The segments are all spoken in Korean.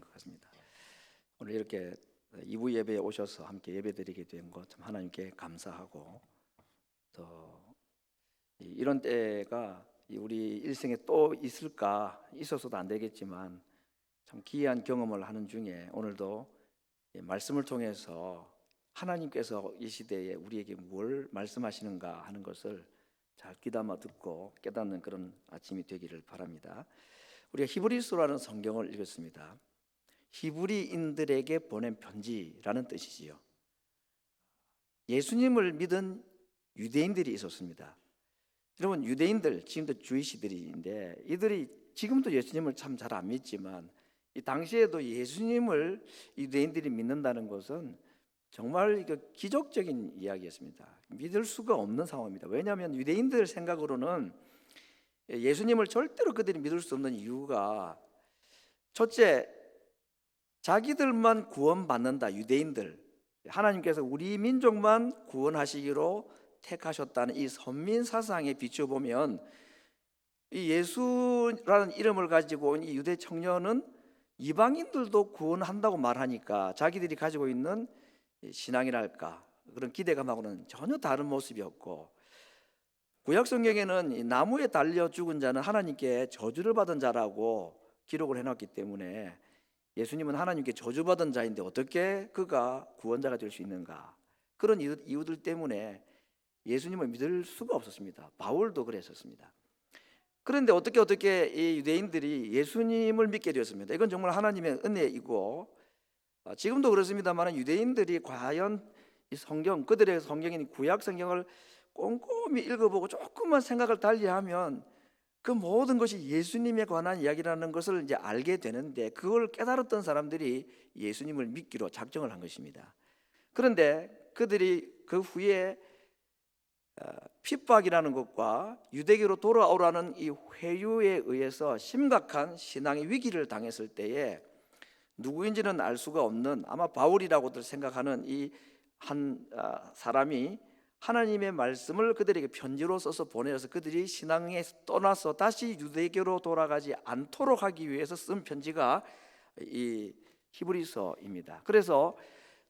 것 같습니다. 오늘 이렇게 2부 예배에 오셔서 함께 예배드리게 된 것 참 하나님께 감사하고, 또 이런 때가 우리 일생에 또 있을까, 있어서도 안 되겠지만 참 귀한 경험을 하는 중에 오늘도 말씀을 통해서 하나님께서 이 시대에 우리에게 뭘 말씀하시는가 하는 것을 잘 귀담아 듣고 깨닫는 그런 아침이 되기를 바랍니다. 우리가 히브리서라는 성경을 읽었습니다. 히브리인들에게 보낸 편지라는 뜻이지요. 예수님을 믿은 유대인들이 있었습니다. 여러분, 유대인들 지금도 주이시들인데 이들이 지금도 예수님을 참 잘 안 믿지만 이 당시에도 예수님을 유대인들이 믿는다는 것은 정말 기적적인 이야기였습니다. 믿을 수가 없는 상황입니다. 왜냐하면 유대인들 생각으로는 예수님을 절대로 그들이 믿을 수 없는 이유가, 첫째, 자기들만 구원받는다. 유대인들, 하나님께서 우리 민족만 구원하시기로 택하셨다는 이 선민 사상에 비춰보면 이 예수라는 이름을 가지고 온 이 유대 청년은 이방인들도 구원한다고 말하니까 자기들이 가지고 있는 신앙이랄까 그런 기대감하고는 전혀 다른 모습이었고, 구약 성경에는 이 나무에 달려 죽은 자는 하나님께 저주를 받은 자라고 기록을 해놨기 때문에 예수님은 하나님께 저주받은 자인데 어떻게 그가 구원자가 될 수 있는가, 그런 이유들 때문에 예수님을 믿을 수가 없었습니다. 바울도 그랬었습니다. 그런데 어떻게 이 유대인들이 예수님을 믿게 되었습니다. 이건 정말 하나님의 은혜이고, 지금도 그렇습니다만 유대인들이 과연 이 성경, 그들의 성경인 구약 성경을 꼼꼼히 읽어보고 조금만 생각을 달리하면 그 모든 것이 예수님에 관한 이야기라는 것을 이제 알게 되는데, 그걸 깨달았던 사람들이 예수님을 믿기로 작정을 한 것입니다. 그런데 그들이 그 후에 핍박이라는 것과 유대교로 돌아오라는 이 회유에 의해서 심각한 신앙의 위기를 당했을 때에 누구인지는 알 수가 없는, 아마 바울이라고들 생각하는 이 한 사람이 하나님의 말씀을 그들에게 편지로 써서 보내서 그들이 신앙에 떠나서 다시 유대교로 돌아가지 않도록 하기 위해서 쓴 편지가 이 히브리서입니다. 그래서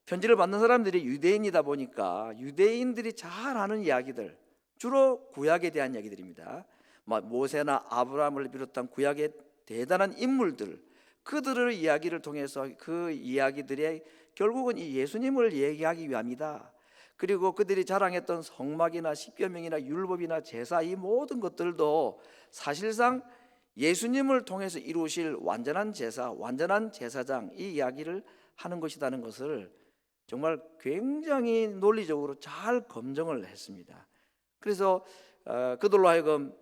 편지를 받는 사람들이 유대인이다 보니까 유대인들이 잘 아는 이야기들, 주로 구약에 대한 이야기들입니다. 모세나 아브라함을 비롯한 구약의 대단한 인물들, 그들의 이야기를 통해서 그 이야기들의 결국은 이 예수님을 얘기하기 위함이다. 그리고 그들이 자랑했던 성막이나 십계명이나 율법이나 제사, 이 모든 것들도 사실상 예수님을 통해서 이루실 완전한 제사, 완전한 제사장, 이 이야기를 하는 것이라는 것을 정말 굉장히 논리적으로 잘 검증을 했습니다. 그래서 그들로 하여금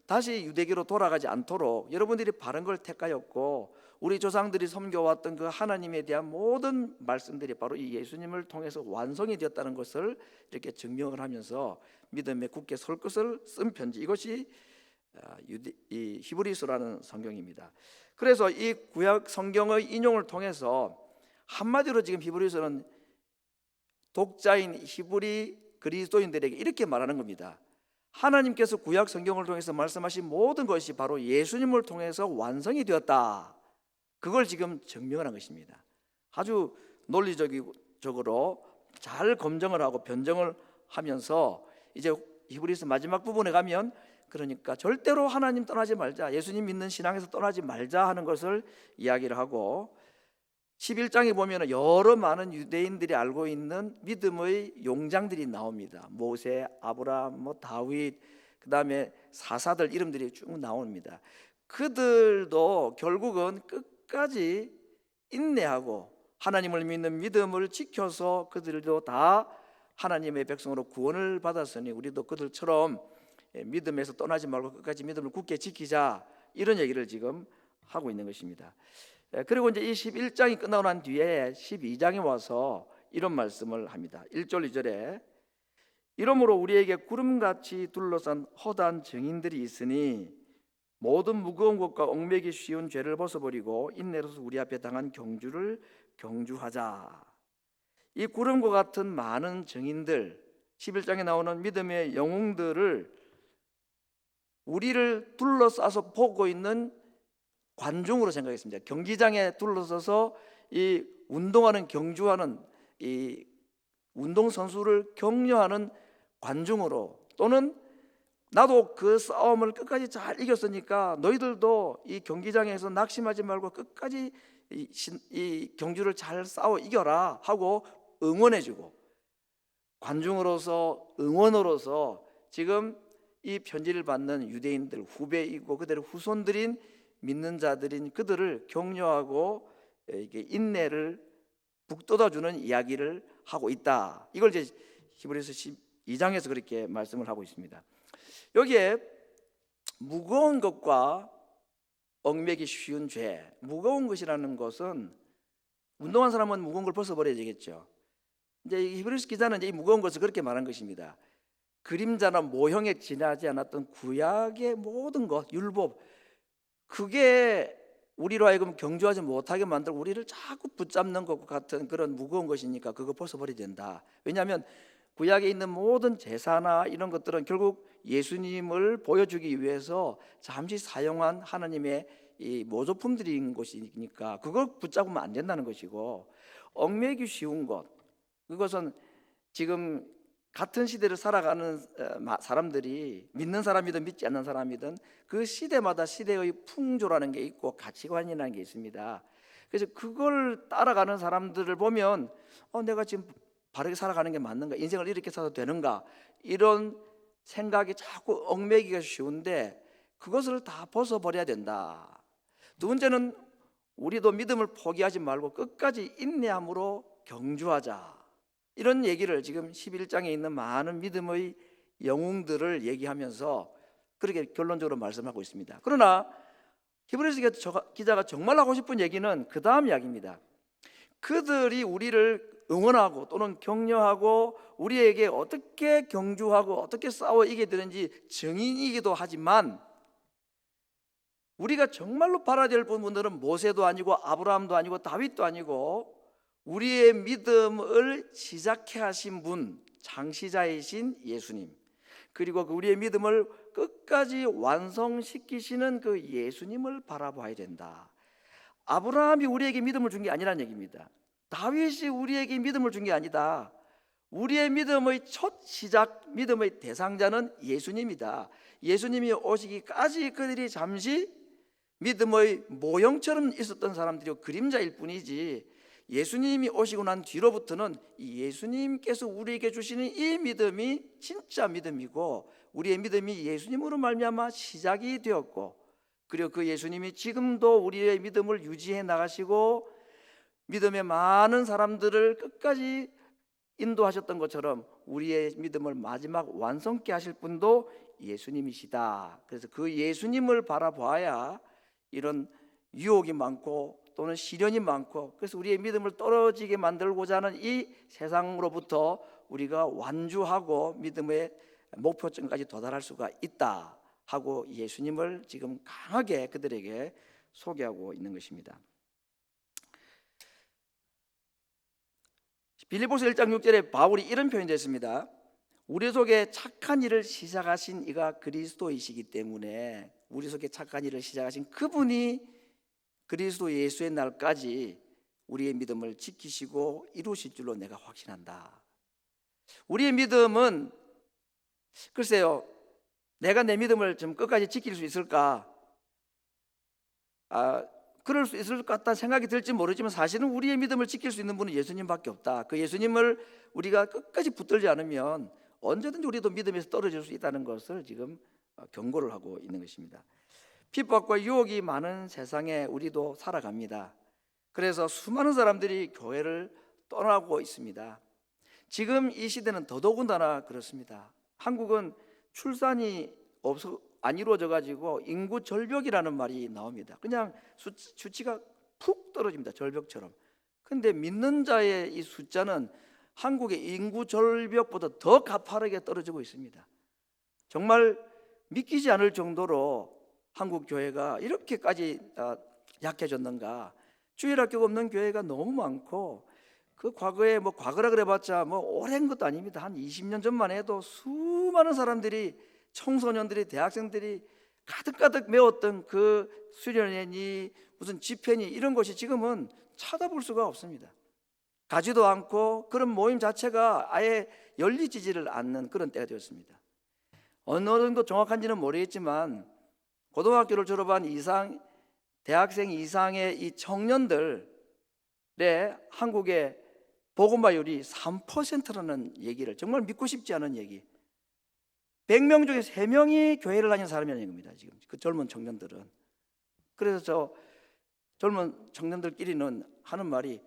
다시 유대교로 돌아가지 않도록 여러분들이 바른 걸 택하였고, 우리 조상들이 섬겨왔던 그 하나님에 대한 모든 말씀들이 바로 이 예수님을 통해서 완성이 되었다는 것을 이렇게 증명을 하면서 믿음에 굳게 설 것을 쓴 편지, 이것이 이 히브리서라는 성경입니다. 그래서 이 구약 성경의 인용을 통해서 한마디로 지금 히브리서는 독자인 히브리 그리스도인들에게 이렇게 말하는 겁니다. 하나님께서 구약 성경을 통해서 말씀하신 모든 것이 바로 예수님을 통해서 완성이 되었다. 그걸 지금 증명을 한 것입니다. 아주 논리적으로 잘 검증을 하고 변증을 하면서 이제 히브리서 마지막 부분에 가면, 그러니까 절대로 하나님 떠나지 말자, 예수님 믿는 신앙에서 떠나지 말자 하는 것을 이야기를 하고, 11장에 보면 여러 많은 유대인들이 알고 있는 믿음의 용장들이 나옵니다. 모세, 아브라함, 다윗, 그 다음에 사사들 이름들이 쭉 나옵니다. 그들도 결국은 끝까지 인내하고 하나님을 믿는 믿음을 지켜서 그들도 다 하나님의 백성으로 구원을 받았으니 우리도 그들처럼 믿음에서 떠나지 말고 끝까지 믿음을 굳게 지키자, 이런 얘기를 지금 하고 있는 것입니다. 그리고 이제 이 11장이 끝나고 난 뒤에 12장에 와서 이런 말씀을 합니다. 1절 2절에 이러므로 우리에게 구름같이 둘러싼 허다한 증인들이 있으니 모든 무거운 것과 얽매기 쉬운 죄를 벗어버리고 인내로서 우리 앞에 당한 경주를 경주하자. 이 구름과 같은 많은 증인들, 11장에 나오는 믿음의 영웅들을 우리를 둘러싸서 보고 있는 관중으로 생각했습니다. 경기장에 둘러서서 이 운동하는 경주하는 이 운동 선수를 격려하는 관중으로, 또는 나도 그 싸움을 끝까지 잘 이겼으니까 너희들도 이 경기장에서 낙심하지 말고 끝까지 이 경주를 잘 싸워 이겨라 하고 응원해주고, 관중으로서 응원으로서 지금 이 편지를 받는 유대인들, 후배이고 그들의 후손들인 믿는 자들인 그들을 격려하고 이게 인내를 북돋아주는 이야기를 하고 있다. 이걸 이제 히브리서 12장에서 그렇게 말씀을 하고 있습니다. 여기에 무거운 것과 얽매기 쉬운 죄, 무거운 것이라는 것은 운동한 사람은 무거운 걸 벗어버려야 되겠죠. 이제 히브리서 기자는 이제 이 무거운 것을 그렇게 말한 것입니다. 그림자나 모형에 지나지 않았던 구약의 모든 것, 율법, 그게 우리로 하여금 경주하지 못하게 만들고 우리를 자꾸 붙잡는 것 같은 그런 무거운 것이니까 그거 벗어버려야 된다. 왜냐하면 구약에 있는 모든 제사나 이런 것들은 결국 예수님을 보여주기 위해서 잠시 사용한 하나님의 이 모조품들인 것이니까 그걸 붙잡으면 안 된다는 것이고, 얽매기 쉬운 것, 그것은 지금 같은 시대를 살아가는 사람들이, 믿는 사람이든 믿지 않는 사람이든 그 시대마다 시대의 풍조라는 게 있고 가치관이라는 게 있습니다. 그래서 그걸 따라가는 사람들을 보면 내가 지금 바르게 살아가는 게 맞는가, 인생을 이렇게 살아도 되는가, 이런 생각이 자꾸 얽매기가 쉬운데 그것을 다 벗어버려야 된다. 두 번째는 우리도 믿음을 포기하지 말고 끝까지 인내함으로 경주하자. 이런 얘기를 지금 11장에 있는 많은 믿음의 영웅들을 얘기하면서 그렇게 결론적으로 말씀하고 있습니다. 그러나 히브리서 기자가 정말 하고 싶은 얘기는 그 다음 이야기입니다. 그들이 우리를 응원하고 또는 격려하고 우리에게 어떻게 경주하고 어떻게 싸워 이기게 되는지 증인이기도 하지만, 우리가 정말로 바라야 될 분들은 모세도 아니고 아브라함도 아니고 다윗도 아니고 우리의 믿음을 시작해 하신 분, 창시자이신 예수님, 그리고 우리의 믿음을 끝까지 완성시키시는 그 예수님을 바라봐야 된다. 아브라함이 우리에게 믿음을 준 게 아니라는 얘기입니다. 다윗이 우리에게 믿음을 준 게 아니다. 우리의 믿음의 첫 시작, 믿음의 대상자는 예수님이다. 예수님이 오시기까지 그들이 잠시 믿음의 모형처럼 있었던 사람들이 그림자일 뿐이지, 예수님이 오시고 난 뒤로부터는 예수님께서 우리에게 주시는 이 믿음이 진짜 믿음이고, 우리의 믿음이 예수님으로 말미암아 시작이 되었고, 그리고 그 예수님이 지금도 우리의 믿음을 유지해 나가시고 믿음의 많은 사람들을 끝까지 인도하셨던 것처럼 우리의 믿음을 마지막 완성케 하실 분도 예수님이시다. 그래서 그 예수님을 바라봐야 이런 유혹이 많고 또는 시련이 많고, 그래서 우리의 믿음을 떨어지게 만들고자 하는 이 세상으로부터 우리가 완주하고 믿음의 목표점까지 도달할 수가 있다 하고 예수님을 지금 강하게 그들에게 소개하고 있는 것입니다. 빌립보서 1장 6절에 바울이 이런 표현이 됐습니다. 우리 속에 착한 일을 시작하신 이가 그리스도이시기 때문에, 우리 속에 착한 일을 시작하신 그분이 그리스도 예수의 날까지 우리의 믿음을 지키시고 이루실 줄로 내가 확신한다. 우리의 믿음은, 글쎄요, 내가 내 믿음을 좀 끝까지 지킬 수 있을까? 그럴 수 있을 것 같다 생각이 들지 모르지만 사실은 우리의 믿음을 지킬 수 있는 분은 예수님밖에 없다. 그 예수님을 우리가 끝까지 붙들지 않으면 언제든지 우리도 믿음에서 떨어질 수 있다는 것을 지금 경고를 하고 있는 것입니다. 핍박과 유혹이 많은 세상에 우리도 살아갑니다. 그래서 수많은 사람들이 교회를 떠나고 있습니다. 지금 이 시대는 더더군다나 그렇습니다. 한국은 출산이 안 이루어져 가지고 인구 절벽이라는 말이 나옵니다. 그냥 수치가 푹 떨어집니다. 절벽처럼. 근데 믿는 자의 이 숫자는 한국의 인구 절벽보다 더 가파르게 떨어지고 있습니다. 정말 믿기지 않을 정도로 한국 교회가 이렇게까지 약해졌는가. 주일학교가 없는 교회가 너무 많고, 그 과거에 과거라 그래봤자 오랜 것도 아닙니다. 한 20년 전만 해도 수많은 사람들이, 청소년들이, 대학생들이 가득가득 메웠던 그 수련회니 무슨 집회니 이런 것이 지금은 찾아볼 수가 없습니다. 가지도 않고 그런 모임 자체가 아예 열리지를 않는 그런 때가 되었습니다. 어느 정도 정확한지는 모르겠지만 고등학교를 졸업한 이상, 대학생 이상의 이 청년들의 한국의 복음화율이 3%라는 얘기를, 정말 믿고 싶지 않은 얘기. 100명 중에 3명이 교회를 다니는 사람이라는 겁니다. 지금 그 젊은 청년들은. 그래서 저 젊은 청년들끼리는 하는 말이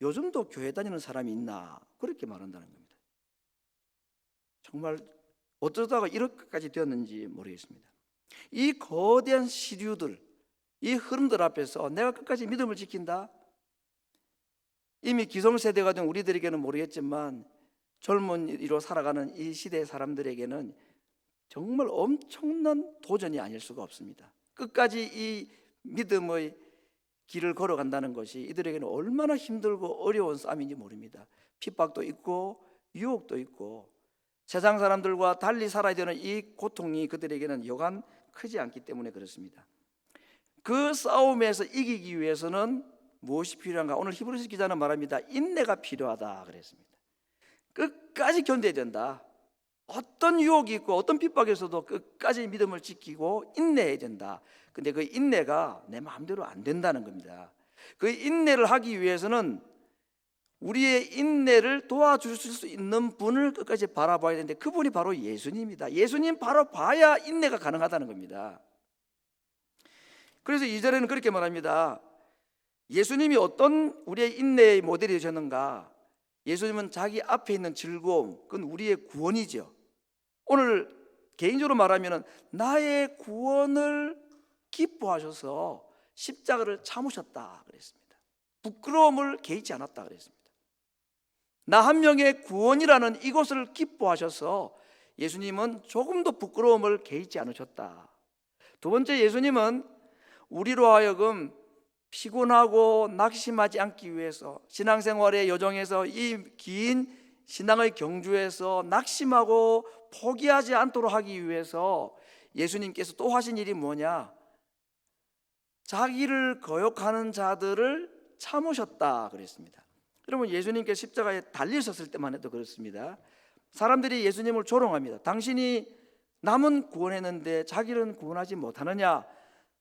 요즘도 교회 다니는 사람이 있나 그렇게 말한다는 겁니다. 정말 어쩌다가 이렇게까지 되었는지 모르겠습니다. 이 거대한 시류들, 이 흐름들 앞에서 내가 끝까지 믿음을 지킨다? 이미 기성세대가 된 우리들에게는 모르겠지만 젊은이로 살아가는 이 시대의 사람들에게는 정말 엄청난 도전이 아닐 수가 없습니다. 끝까지 이 믿음의 길을 걸어간다는 것이 이들에게는 얼마나 힘들고 어려운 싸움인지 모릅니다. 핍박도 있고 유혹도 있고 세상 사람들과 달리 살아야 되는 이 고통이 그들에게는 여간 크지 않기 때문에 그렇습니다. 그 싸움에서 이기기 위해서는 무엇이 필요한가? 오늘 히브리서 기자는 말합니다. 인내가 필요하다 그랬습니다. 끝까지 견뎌야 된다. 어떤 유혹이 있고 어떤 핍박에서도 끝까지 믿음을 지키고 인내해야 된다. 근데 그 인내가 내 마음대로 안 된다는 겁니다. 그 인내를 하기 위해서는 우리의 인내를 도와주실 수 있는 분을 끝까지 바라봐야 되는데 그분이 바로 예수님입니다. 예수님 바로 봐야 인내가 가능하다는 겁니다. 그래서 2절에는 그렇게 말합니다. 예수님이 어떤 우리의 인내의 모델이 되셨는가? 예수님은 자기 앞에 있는 즐거움, 그건 우리의 구원이죠. 오늘 개인적으로 말하면 나의 구원을 기뻐하셔서 십자가를 참으셨다 그랬습니다. 부끄러움을 개의치 않았다 그랬습니다. 나 한 명의 구원이라는 이것을 기뻐하셔서 예수님은 조금도 부끄러움을 개의치 않으셨다. 두 번째, 예수님은 우리로 하여금 피곤하고 낙심하지 않기 위해서 신앙생활의 여정에서 이 긴 신앙의 경주에서 낙심하고 포기하지 않도록 하기 위해서 예수님께서 또 하신 일이 뭐냐? 자기를 거역하는 자들을 참으셨다 그랬습니다. 여러분, 예수님께서 십자가에 달리셨을 때만 해도 그렇습니다. 사람들이 예수님을 조롱합니다. 당신이 남은 구원했는데 자기는 구원하지 못하느냐?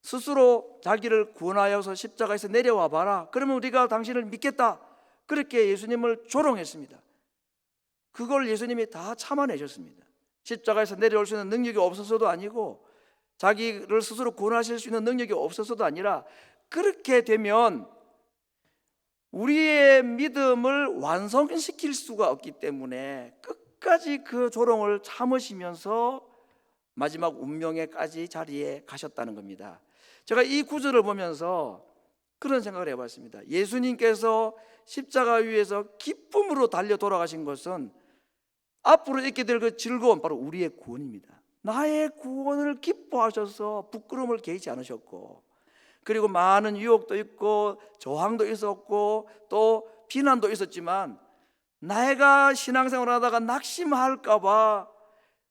스스로 자기를 구원하여서 십자가에서 내려와 봐라. 그러면 우리가 당신을 믿겠다. 그렇게 예수님을 조롱했습니다. 그걸 예수님이 다 참아내셨습니다. 십자가에서 내려올 수 있는 능력이 없어서도 아니고 자기를 스스로 구원하실 수 있는 능력이 없어서도 아니라 그렇게 되면 우리의 믿음을 완성시킬 수가 없기 때문에 끝까지 그 조롱을 참으시면서 마지막 운명에까지 자리에 가셨다는 겁니다. 제가 이 구절을 보면서 그런 생각을 해봤습니다. 예수님께서 십자가 위에서 기쁨으로 달려 돌아가신 것은 앞으로 있게 될 그 즐거움, 바로 우리의 구원입니다. 나의 구원을 기뻐하셔서 부끄러움을 개의치 않으셨고, 그리고 많은 유혹도 있고 저항도 있었고 또 비난도 있었지만 내가 신앙생활을 하다가 낙심할까 봐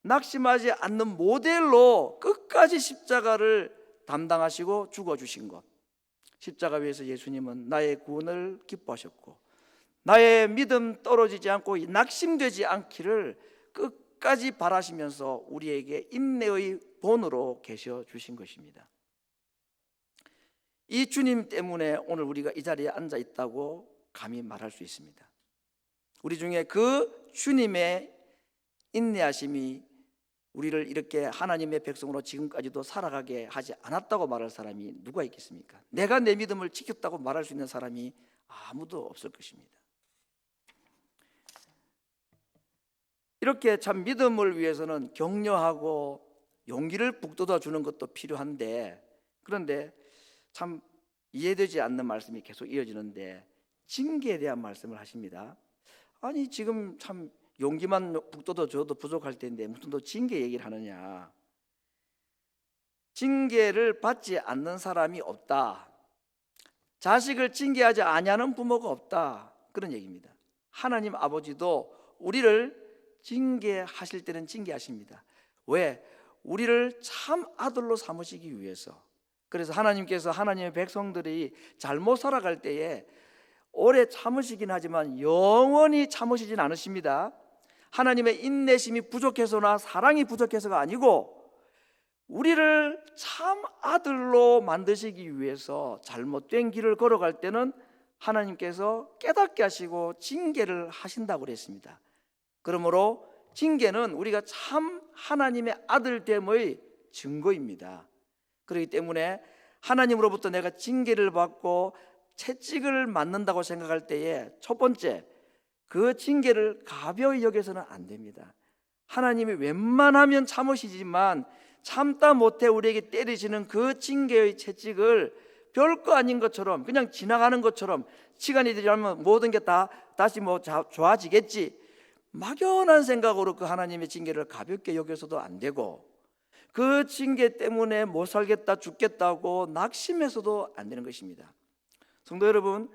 낙심하지 않는 모델로 끝까지 십자가를 담당하시고 죽어주신 것, 십자가 위에서 예수님은 나의 구원을 기뻐하셨고 나의 믿음 떨어지지 않고 낙심되지 않기를 끝까지 바라시면서 우리에게 인내의 본으로 계셔 주신 것입니다. 이 주님 때문에 오늘 우리가 이 자리에 앉아 있다고 감히 말할 수 있습니다. 우리 중에 그 주님의 인내하심이 우리를 이렇게 하나님의 백성으로 지금까지도 살아가게 하지 않았다고 말할 사람이 누가 있겠습니까? 내가 내 믿음을 지켰다고 말할 수 있는 사람이 아무도 없을 것입니다. 이렇게 참 믿음을 위해서는 격려하고 용기를 북돋아 주는 것도 필요한데, 그런데 참 이해되지 않는 말씀이 계속 이어지는데 징계에 대한 말씀을 하십니다. 아니 지금 참 용기만 북돋아 줘도 부족할 텐데 무슨 또 징계 얘기를 하느냐. 징계를 받지 않는 사람이 없다. 자식을 징계하지 아니하는 부모가 없다. 그런 얘기입니다. 하나님 아버지도 우리를 징계하실 때는 징계하십니다. 왜? 우리를 참 아들로 삼으시기 위해서, 그래서 하나님께서 하나님의 백성들이 잘못 살아갈 때에 오래 참으시긴 하지만 영원히 참으시진 않으십니다. 하나님의 인내심이 부족해서나 사랑이 부족해서가 아니고 우리를 참 아들로 만드시기 위해서 잘못된 길을 걸어갈 때는 하나님께서 깨닫게 하시고 징계를 하신다고 그랬습니다. 그러므로 징계는 우리가 참 하나님의 아들됨의 증거입니다. 그렇기 때문에 하나님으로부터 내가 징계를 받고 채찍을 맞는다고 생각할 때에 첫 번째, 그 징계를 가벼이 여겨서는 안 됩니다. 하나님이 웬만하면 참으시지만 참다 못해 우리에게 때리시는 그 징계의 채찍을 별거 아닌 것처럼, 그냥 지나가는 것처럼, 시간이 지나면 모든 게 다 다시 좋아지겠지, 막연한 생각으로 그 하나님의 징계를 가볍게 여겨서도 안 되고, 그 징계 때문에 못 살겠다 죽겠다고 낙심해서도 안 되는 것입니다. 성도 여러분,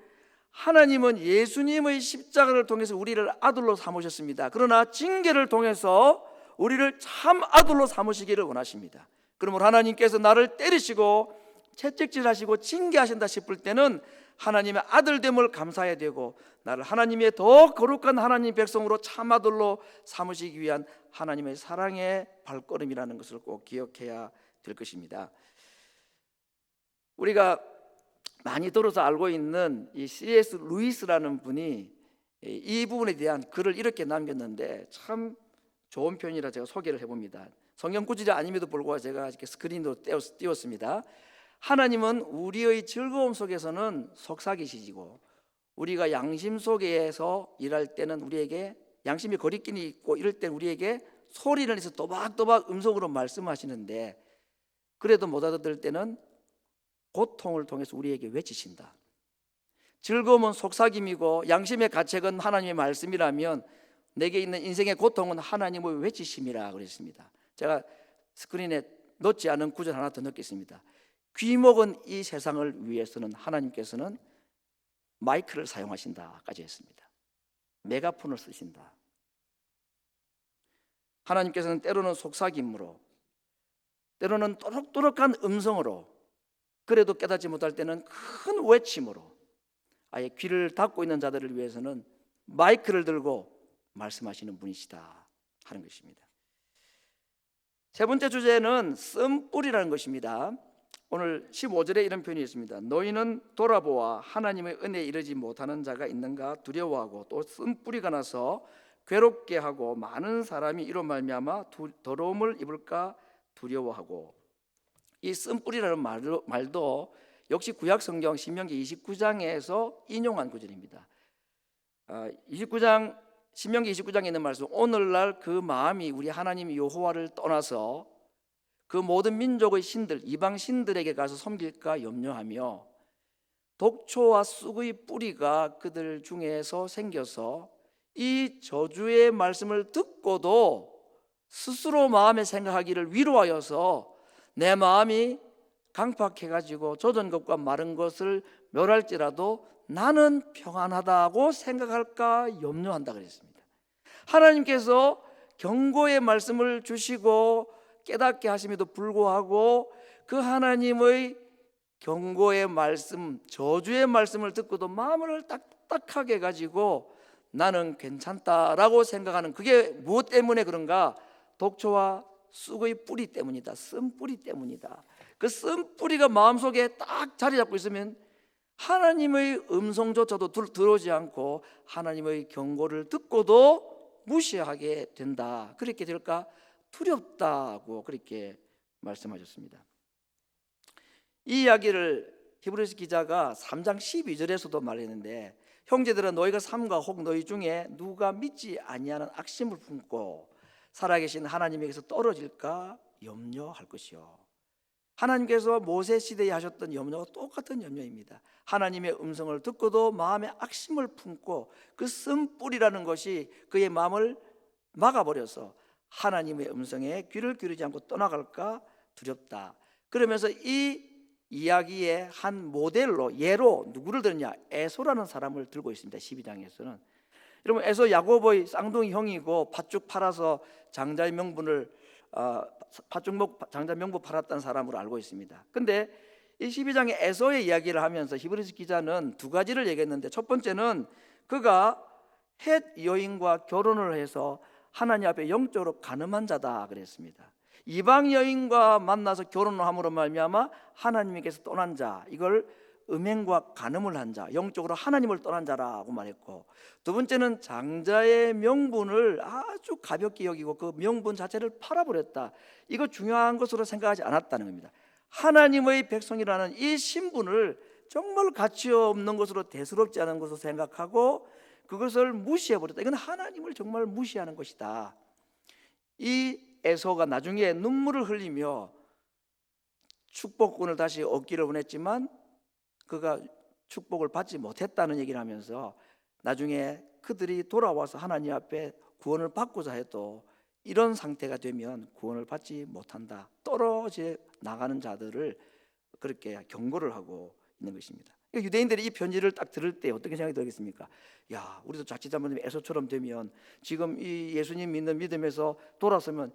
하나님은 예수님의 십자가를 통해서 우리를 아들로 삼으셨습니다. 그러나 징계를 통해서 우리를 참 아들로 삼으시기를 원하십니다. 그러므로 하나님께서 나를 때리시고 채찍질하시고 징계하신다 싶을 때는 하나님의 아들됨을 감사해야 되고, 나를 하나님의 더 거룩한 하나님 백성으로 참 아들로 삼으시기 위한 하나님의 사랑의 발걸음이라는 것을 꼭 기억해야 될 것입니다. 우리가 많이 들어서 알고 있는 이 C.S. 루이스라는 분이 이 부분에 대한 글을 이렇게 남겼는데 참 좋은 표현이라 제가 소개를 해봅니다. 성경 구절이 아님에도 불구하고 제가 이렇게 스크린으로 띄웠습니다. 하나님은 우리의 즐거움 속에서는 속삭이시고, 우리가 양심 속에서 일할 때는 우리에게 양심이 거리낌이 있고 이럴 때 우리에게 소리를 내서 또박또박 음성으로 말씀하시는데, 그래도 못 알아들을 때는 고통을 통해서 우리에게 외치신다. 즐거움은 속삭임이고 양심의 가책은 하나님의 말씀이라면 내게 있는 인생의 고통은 하나님의 외치심이라 그랬습니다. 제가 스크린에 넣지 않은 구절 하나 더 넣겠습니다. 귀목은 이 세상을 위해서는 하나님께서는 마이크를 사용하신다까지 했습니다. 메가폰을 쓰신다. 하나님께서는 때로는 속삭임으로, 때로는 또록또록한 음성으로, 그래도 깨닫지 못할 때는 큰 외침으로, 아예 귀를 닫고 있는 자들을 위해서는 마이크를 들고 말씀하시는 분이시다 하는 것입니다. 세 번째 주제는 쓴뿌리라는 것입니다. 오늘 15절에 이런 표현이 있습니다. 너희는 돌아보아 하나님의 은혜에 이르지 못하는 자가 있는가 두려워하고, 또 쓴뿌리가 나서 괴롭게 하고 많은 사람이 이로 말미암아 더러움을 입을까 두려워하고. 이 쓴뿌리라는 말도 역시 구약 성경 신명기 29장에서 인용한 구절입니다. 신명기 29장에 있는 말씀, 오늘날 그 마음이 우리 하나님 여호와를 떠나서 그 모든 민족의 신들, 이방 신들에게 가서 섬길까 염려하며, 독초와 쑥의 뿌리가 그들 중에서 생겨서 이 저주의 말씀을 듣고도 스스로 마음에 생각하기를 위로하여서 내 마음이 강팍해가지고 젖은 것과 마른 것을 멸할지라도 나는 평안하다고 생각할까 염려한다 그랬습니다. 하나님께서 경고의 말씀을 주시고 깨닫게 하심에도 불구하고 그 하나님의 경고의 말씀, 저주의 말씀을 듣고도 마음을 딱딱하게 가지고 나는 괜찮다라고 생각하는, 그게 무엇 때문에 그런가? 독초와 쑥의 뿌리 때문이다. 쓴뿌리 때문이다. 그 쓴뿌리가 마음속에 딱 자리 잡고 있으면 하나님의 음성조차도 들어오지 않고 하나님의 경고를 듣고도 무시하게 된다. 그렇게 될까 두렵다고 그렇게 말씀하셨습니다. 이 이야기를 히브리서 기자가 3장 12절에서도 말했는데, 형제들아 너희가 삼가 혹 너희 중에 누가 믿지 아니하는 악심을 품고 살아계신 하나님에게서 떨어질까 염려할 것이요. 하나님께서 모세 시대에 하셨던 염려와 똑같은 염려입니다. 하나님의 음성을 듣고도 마음에 악심을 품고 그 쓴뿌리라는 것이 그의 마음을 막아버려서 하나님의 음성에 귀를 기울이지 않고 떠나갈까 두렵다. 그러면서 이 이야기의 한 모델로, 예로 누구를 들었냐? 에서라는 사람을 들고 있습니다. 12장에서는 여러분, 에서 야곱의 쌍둥이 형이고 팥죽 팔아서 장자의 명분을 팥죽목 장자 명부 팔았다는 사람으로 알고 있습니다. 근데 이 12장의 에서의 이야기를 하면서 히브리서 기자는 두 가지를 얘기했는데, 첫 번째는 그가 헷 여인과 결혼을 해서 하나님 앞에 영적으로 가늠한 자다 그랬습니다. 이방 여인과 만나서 결혼을 함으로 말미암아 하나님께서 떠난 자, 이걸 음행과 간음을 한 자, 영적으로 하나님을 떠난 자라고 말했고, 두 번째는 장자의 명분을 아주 가볍게 여기고 그 명분 자체를 팔아버렸다. 이거 중요한 것으로 생각하지 않았다는 겁니다. 하나님의 백성이라는 이 신분을 정말 가치 없는 것으로, 대수롭지 않은 것으로 생각하고 그것을 무시해버렸다. 이건 하나님을 정말 무시하는 것이다. 이 에서가 나중에 눈물을 흘리며 축복권을 다시 얻기를 원했지만 그가 축복을 받지 못했다는 얘기를 하면서, 나중에 그들이 돌아와서 하나님 앞에 구원을 받고자 해도 이런 상태가 되면 구원을 받지 못한다, 떨어져 나가는 자들을 그렇게 경고를 하고 있는 것입니다. 유대인들이 이 편지를 딱 들을 때 어떻게 생각이 들겠습니까? 야, 우리도 자칫 잘못하면 에서처럼 되면 지금 이 예수님 믿는 믿음에서 돌아서면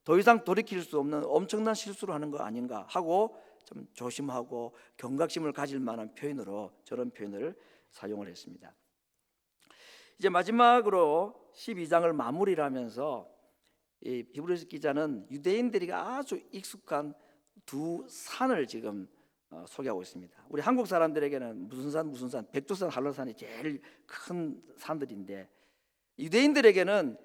더 이상 돌이킬 수 없는 엄청난 실수를 하는 거 아닌가 하고 좀 조심하고 경각심을 가질 만한 표현으로 저런 표현을 사용을 했습니다. 이제 마지막으로 12장을 마무리를 하면서 이 히브리서 기자는 유대인들이 아주 익숙한 두 산을 지금 소개하고 있습니다. 우리 한국 사람들에게는 무슨 산, 백두산, 한라산이 제일 큰 산들인데, 유대인들에게는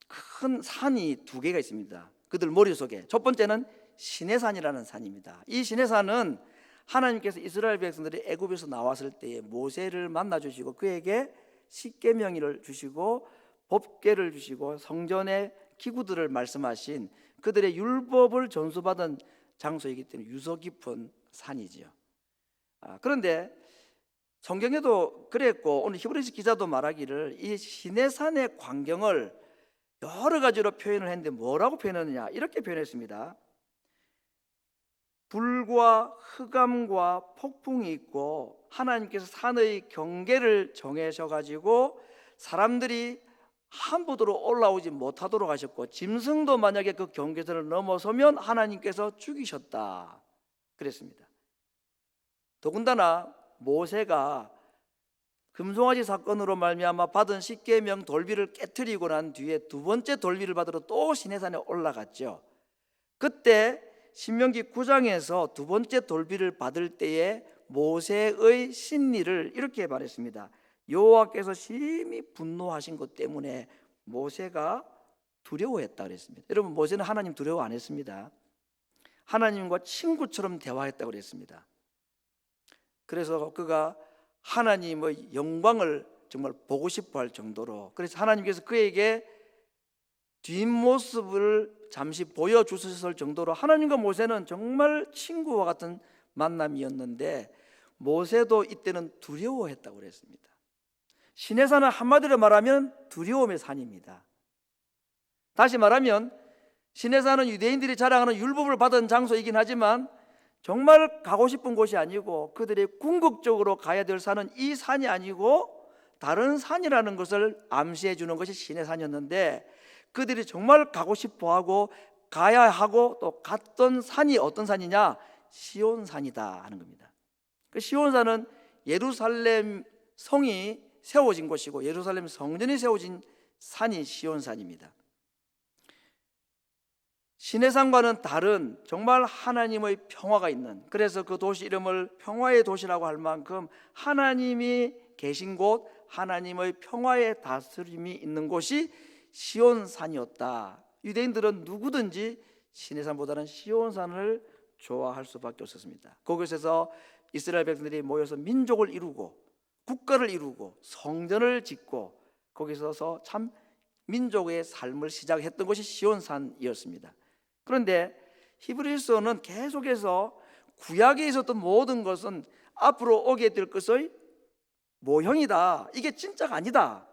큰 산이 두 개가 있습니다. 그들 머릿속에 첫 번째는 시내산이라는 산입니다. 이 시내산은 하나님께서 이스라엘 백성들이 애굽에서 나왔을 때에 모세를 만나 주시고 그에게 십계명을 주시고 법궤를 주시고 성전의 기구들을 말씀하신 그들의 율법을 전수받은 장소이기 때문에 유서 깊은 산이지요. 그런데 성경에도 그랬고 오늘 히브리서 기자도 말하기를 이 시내산의 광경을 여러 가지로 표현을 했는데 뭐라고 표현했느냐, 이렇게 표현했습니다. 불과 흑암과 폭풍이 있고 하나님께서 산의 경계를 정하셔가지고 사람들이 함부로 올라오지 못하도록 하셨고, 짐승도 만약에 그 경계선을 넘어서면 하나님께서 죽이셨다 그랬습니다. 더군다나 모세가 금송아지 사건으로 말미암아 받은 십계명 돌비를 깨트리고 난 뒤에 두 번째 돌비를 받으러 또 시내산에 올라갔죠. 그때 신명기 9장에서 두 번째 돌비를 받을 때에 모세의 심리를 이렇게 말했습니다. 여호와께서 심히 분노하신 것 때문에 모세가 두려워했다 그랬습니다. 여러분, 모세는 하나님 두려워 안 했습니다. 하나님과 친구처럼 대화했다고 그랬습니다. 그래서 그가 하나님의 영광을 정말 보고 싶어 할 정도로, 그래서 하나님께서 그에게 뒷모습을 잠시 보여주셨을 정도로 하나님과 모세는 정말 친구와 같은 만남이었는데, 모세도 이때는 두려워했다고 그랬습니다. 시내산은 한마디로 말하면 두려움의 산입니다. 다시 말하면 시내산은 유대인들이 자랑하는 율법을 받은 장소이긴 하지만 정말 가고 싶은 곳이 아니고 그들이 궁극적으로 가야 될 산은 이 산이 아니고 다른 산이라는 것을 암시해 주는 것이 시내산이었는데, 그들이 정말 가고 싶어하고 가야 하고 또 갔던 산이 어떤 산이냐, 시온산이다 하는 겁니다. 그 시온산은 예루살렘 성이 세워진 곳이고 예루살렘 성전이 세워진 산이 시온산입니다. 시내산과는 다른 정말 하나님의 평화가 있는, 그래서 그 도시 이름을 평화의 도시라고 할 만큼 하나님이 계신 곳, 하나님의 평화의 다스림이 있는 곳이 시온산이었다. 유대인들은 누구든지 시내산보다는 시온산을 좋아할 수밖에 없었습니다. 그곳에서 이스라엘 백성들이 모여서 민족을 이루고 국가를 이루고 성전을 짓고 거기서 참 민족의 삶을 시작했던 것이 시온산이었습니다. 그런데 히브리서는 계속해서 구약에 있었던 모든 것은 앞으로 오게 될 것의 모형이다, 이게 진짜가 아니다.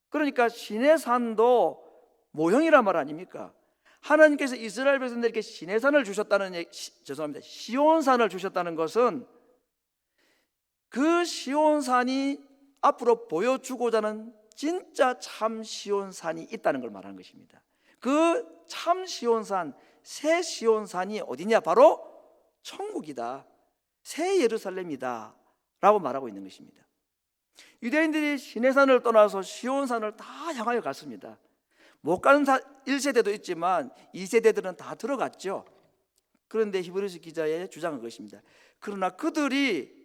그러니까 시내산도 모형이란 말 아닙니까? 하나님께서 이스라엘 백성들에게 시내산을 주셨다는 시온산을 주셨다는 것은 그 시온산이 앞으로 보여주고자 하는 진짜 참 시온산이 있다는 걸 말하는 것입니다. 그 참 시온산, 새 시온산이 어디냐? 바로 천국이다, 새 예루살렘이다 라고 말하고 있는 것입니다. 유대인들이 시내산을 떠나서 시온산을 다 향하여 갔습니다. 못 가는 1세대도 있지만 2세대들은 다 들어갔죠. 그런데 히브리서 기자의 주장은 그것입니다. 그러나 그들이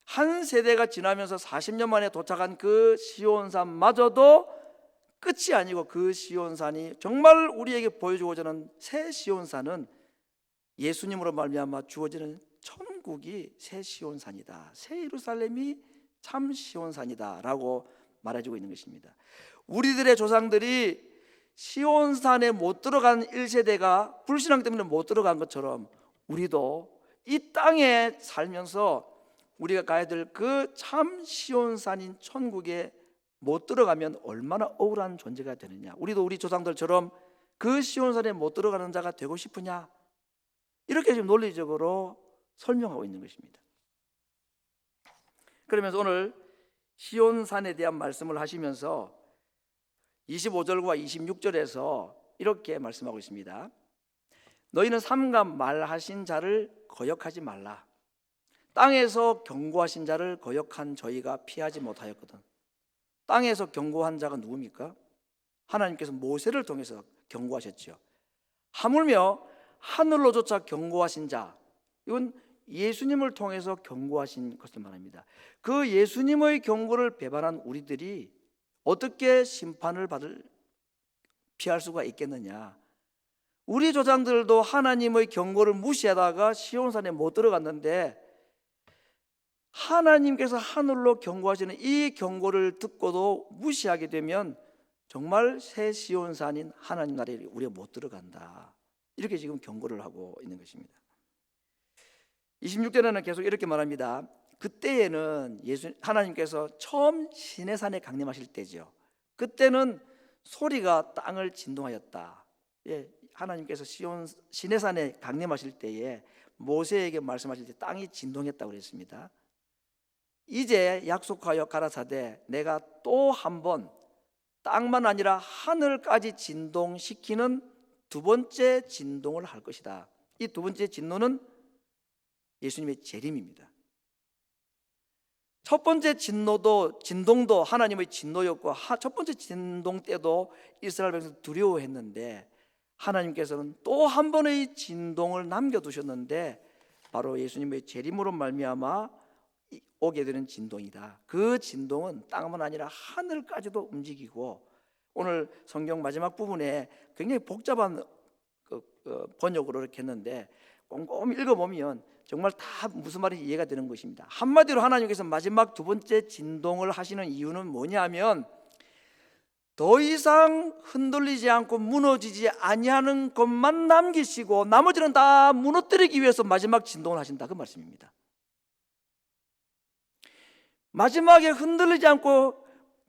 한 세대가 지나면서 40년 만에 도착한 그 시온산마저도 끝이 아니고, 그 시온산이 정말 우리에게 보여주고자 하는 새 시온산은 예수님으로 말미암아 주어지는 천국이 새 시온산이다, 새 예루살렘이 참 시온산이다 라고 말해주고 있는 것입니다. 우리들의 조상들이 시온산에 못 들어간 1세대가 불신앙 때문에 못 들어간 것처럼, 우리도 이 땅에 살면서 우리가 가야 될 그 참 시온산인 천국에 못 들어가면 얼마나 억울한 존재가 되느냐. 우리도 우리 조상들처럼 그 시온산에 못 들어가는 자가 되고 싶으냐, 이렇게 지금 논리적으로 설명하고 있는 것입니다. 그러면서 오늘 시온산에 대한 말씀을 하시면서 25절과 26절에서 이렇게 말씀하고 있습니다. 너희는 삼가 말하신 자를 거역하지 말라. 땅에서 경고하신 자를 거역한 저희가 피하지 못하였거든. 땅에서 경고한 자가 누굽니까? 하나님께서 모세를 통해서 경고하셨죠. 하물며 하늘로조차 경고하신 자, 이건 예수님을 통해서 경고하신 것을 말합니다. 그 예수님의 경고를 배반한 우리들이 어떻게 심판을 피할 수가 있겠느냐. 우리 조상들도 하나님의 경고를 무시하다가 시온산에 못 들어갔는데, 하나님께서 하늘로 경고하시는 이 경고를 듣고도 무시하게 되면 정말 새 시온산인 하나님 나라에 우리가 못 들어간다, 이렇게 지금 경고를 하고 있는 것입니다. 26절에는 계속 이렇게 말합니다. 그때에는 하나님께서 처음 시내산에 강림하실 때죠. 그때는 소리가 땅을 진동하였다. 하나님께서 시내산에 강림하실 때에 모세에게 말씀하실 때 땅이 진동했다고 그랬습니다. 이제 약속하여 가라사대 내가 또 한 번 땅만 아니라 하늘까지 진동시키는 두 번째 진동을 할 것이다. 이 두 번째 진노는 예수님의 재림입니다. 첫 번째 진동도 하나님의 진노였고, 첫 번째 진동 때도 이스라엘 백성이 두려워했는데, 하나님께서는 또 한 번의 진동을 남겨두셨는데, 바로 예수님의 재림으로 말미암아 오게 되는 진동이다. 그 진동은 땅만 아니라 하늘까지도 움직이고, 오늘 성경 마지막 부분에 굉장히 복잡한 번역으로 이렇게 했는데 꼼꼼히 읽어보면 정말 다 무슨 말인지 이해가 되는 것입니다. 한마디로 하나님께서 마지막 두 번째 진동을 하시는 이유는 뭐냐면, 더 이상 흔들리지 않고 무너지지 아니하는 것만 남기시고 나머지는 다 무너뜨리기 위해서 마지막 진동을 하신다, 그 말씀입니다. 마지막에 흔들리지 않고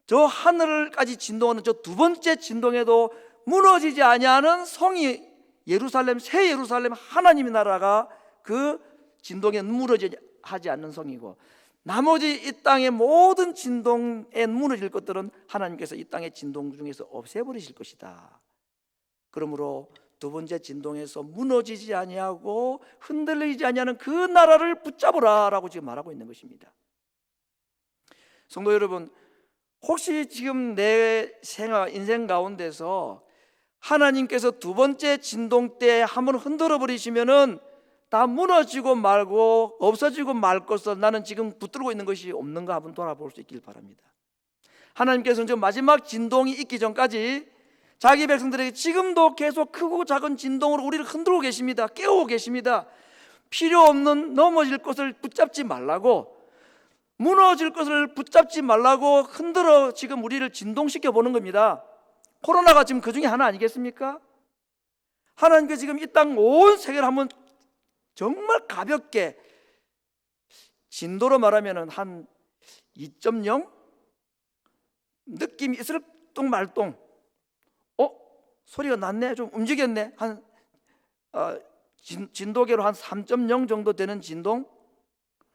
저 하늘까지 진동하는 저 두 번째 진동에도 무너지지 아니하는 성이 예루살렘, 새 예루살렘, 하나님의 나라가 그 진동에 무너지지 않는 성이고, 나머지 이 땅의 모든 진동에 무너질 것들은 하나님께서 이 땅의 진동 중에서 없애버리실 것이다. 그러므로 두 번째 진동에서 무너지지 아니하고 흔들리지 아니하는 그 나라를 붙잡으라 라고 지금 말하고 있는 것입니다. 성도 여러분, 혹시 지금 내 인생 가운데서 하나님께서 두 번째 진동 때 한번 흔들어 버리시면은 다 무너지고 말고 없어지고 말 것을 나는 지금 붙들고 있는 것이 없는가 한번 돌아볼 수 있길 바랍니다. 하나님께서는 지금 마지막 진동이 있기 전까지 자기 백성들에게 지금도 계속 크고 작은 진동으로 우리를 흔들고 계십니다. 깨우고 계십니다. 필요 없는 넘어질 것을 붙잡지 말라고, 무너질 것을 붙잡지 말라고 흔들어 지금 우리를 진동시켜 보는 겁니다. 코로나가 지금 그 중에 하나 아니겠습니까? 하나님께서 지금 이 땅 온 세계를 한번 정말 가볍게, 진도로 말하면 한 2.0 느낌이 있을뚱말뚱, 소리가 났네, 좀 움직였네, 한 진도계로 한 3.0 정도 되는 진동,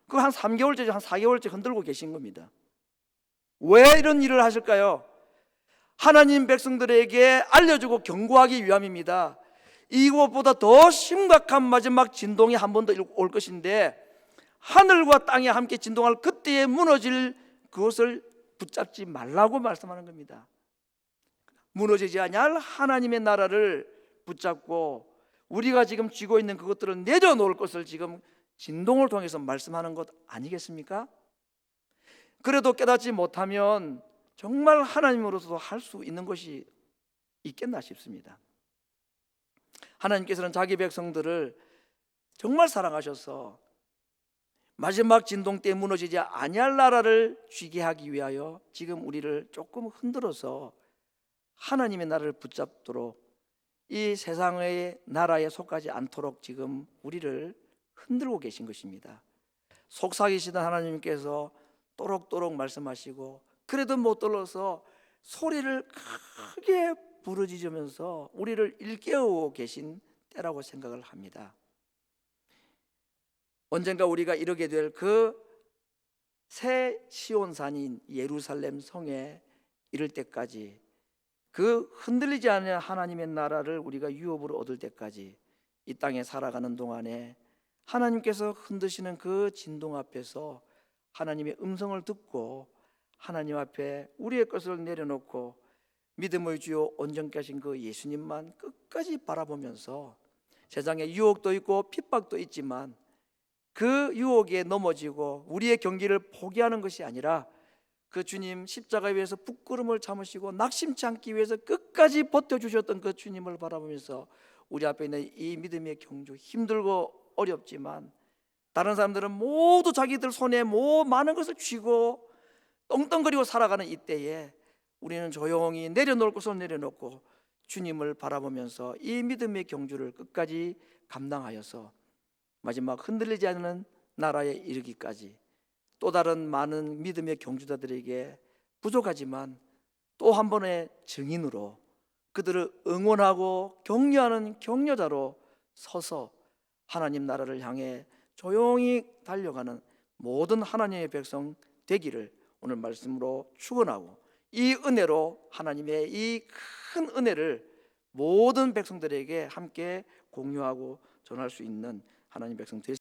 그거 한 3개월째 한 4개월째 흔들고 계신 겁니다. 왜 이런 일을 하실까요? 하나님 백성들에게 알려주고 경고하기 위함입니다. 이것보다 더 심각한 마지막 진동이 한 번 더 올 것인데, 하늘과 땅이 함께 진동할 그때에 무너질 그것을 붙잡지 말라고 말씀하는 겁니다. 무너지지 아니할 하나님의 나라를 붙잡고 우리가 지금 쥐고 있는 그것들을 내려놓을 것을 지금 진동을 통해서 말씀하는 것 아니겠습니까? 그래도 깨닫지 못하면 정말 하나님으로서도 할 수 있는 것이 있겠나 싶습니다. 하나님께서는 자기 백성들을 정말 사랑하셔서 마지막 진동 때 무너지지 아니할 나라를 쥐게 하기 위하여 지금 우리를 조금 흔들어서 하나님의 나라를 붙잡도록, 이 세상의 나라에 속하지 않도록 지금 우리를 흔들고 계신 것입니다. 속삭이시던 하나님께서 또록또록 말씀하시고, 그래도 못 들어서 소리를 크게 부르짖으면서 우리를 일깨우고 계신 때라고 생각을 합니다. 언젠가 우리가 이르게 될 그 새 시온산인 예루살렘 성에 이를 때까지, 그 흔들리지 않는 하나님의 나라를 우리가 유업으로 얻을 때까지 이 땅에 살아가는 동안에 하나님께서 흔드시는 그 진동 앞에서 하나님의 음성을 듣고 하나님 앞에 우리의 것을 내려놓고 믿음의 주요 온전케 하신 그 예수님만 끝까지 바라보면서, 세상에 유혹도 있고 핍박도 있지만 그 유혹에 넘어지고 우리의 경기를 포기하는 것이 아니라 그 주님 십자가 위에서 부끄러움을 참으시고 낙심치 않기 위해서 끝까지 버텨주셨던 그 주님을 바라보면서 우리 앞에 있는 이 믿음의 경주, 힘들고 어렵지만 다른 사람들은 모두 자기들 손에 많은 것을 쥐고 떵떵거리고 살아가는 이때에 우리는 조용히 내려놓을 것을 내려놓고 주님을 바라보면서 이 믿음의 경주를 끝까지 감당하여서 마지막 흔들리지 않는 나라에 이르기까지 또 다른 많은 믿음의 경주자들에게 부족하지만 또 한 번의 증인으로 그들을 응원하고 격려하는 격려자로 서서 하나님 나라를 향해 조용히 달려가는 모든 하나님의 백성 되기를 오늘 말씀으로 축원하고, 이 은혜로 하나님의 이 큰 은혜를 모든 백성들에게 함께 공유하고 전할 수 있는 하나님 백성 되시